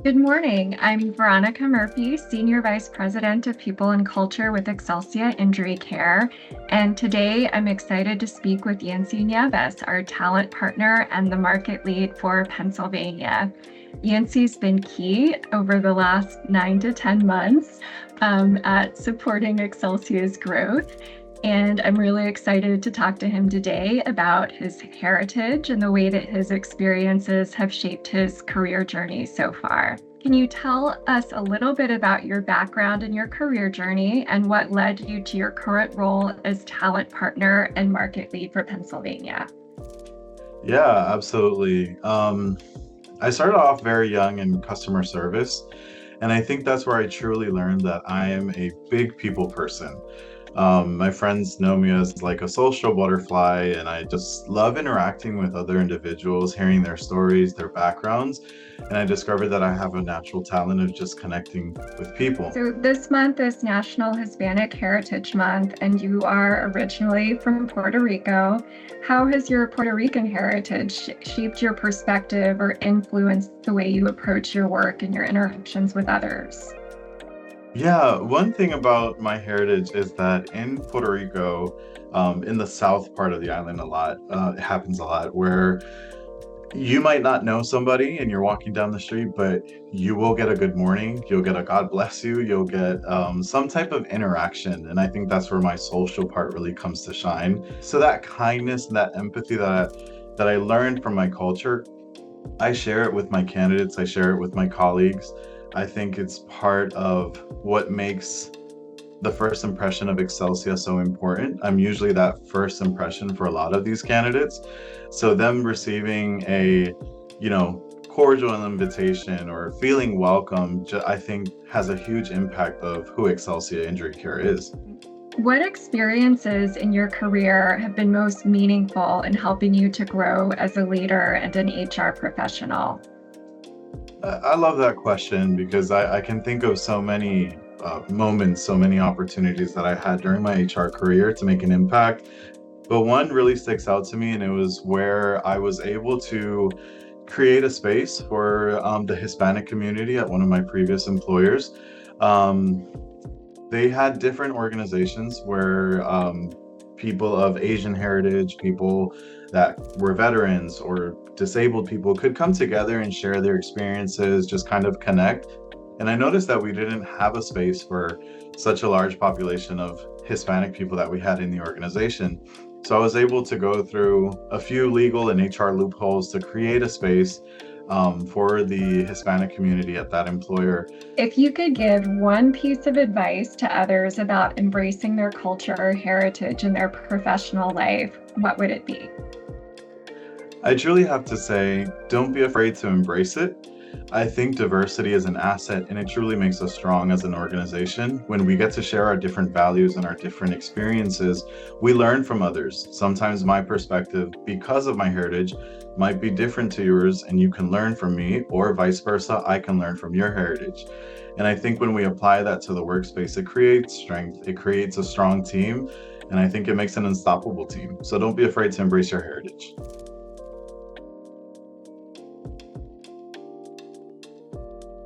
Good morning. I'm Veronica Murphy, Senior Vice President of People and Culture with Excelsia Injury Care. And today I'm excited to speak with Yancy Nieves, our talent partner and the market lead for Pennsylvania. Yancy's been key over the last 9 to 10 months at supporting Excelsia's growth. And I'm really excited to talk to him today about his heritage and the way that his experiences have shaped his career journey so far. Can you tell us a little bit about your background and your career journey and what led you to your current role as talent partner and market lead for Pennsylvania? Yeah, absolutely. I started off very young in customer service, and I think that's where I truly learned that I am a big people person. My friends know me as like a social butterfly, and I just love interacting with other individuals, hearing their stories, their backgrounds, and I discovered that I have a natural talent of just connecting with people. So, this month is National Hispanic Heritage Month, and you are originally from Puerto Rico. How has your Puerto Rican heritage shaped your perspective or influenced the way you approach your work and your interactions with others? Yeah, one thing about my heritage is that in Puerto Rico, in the south part of the island, it happens a lot where you might not know somebody and you're walking down the street, but you will get a good morning, you'll get a God bless you, you'll get some type of interaction. And I think that's where my social part really comes to shine. So that kindness and that empathy that I learned from my culture, I share it with my candidates, I share it with my colleagues. I think it's part of what makes the first impression of Excelsia so important. I'm usually that first impression for a lot of these candidates. So them receiving cordial invitation or feeling welcome, I think has a huge impact of who Excelsia Injury Care is. What experiences in your career have been most meaningful in helping you to grow as a leader and an HR professional? I love that question because I can think of so many moments, so many opportunities that I had during my HR career to make an impact. But one really sticks out to me, and it was where I was able to create a space for the Hispanic community at one of my previous employers. Um, they had different organizations where people of Asian heritage, people that were veterans or disabled people could come together and share their experiences, just kind of connect. And I noticed that we didn't have a space for such a large population of Hispanic people that we had in the organization. So I was able to go through a few legal and HR loopholes to create a space for the Hispanic community at that employer. If you could give one piece of advice to others about embracing their culture or heritage in their professional life, what would it be? I truly have to say, don't be afraid to embrace it. I think diversity is an asset and it truly makes us strong as an organization. When we get to share our different values and our different experiences, we learn from others. Sometimes my perspective, because of my heritage, might be different to yours, and you can learn from me, or vice versa, I can learn from your heritage. And I think when we apply that to the workspace, it creates strength, it creates a strong team, and I think it makes an unstoppable team. So don't be afraid to embrace your heritage.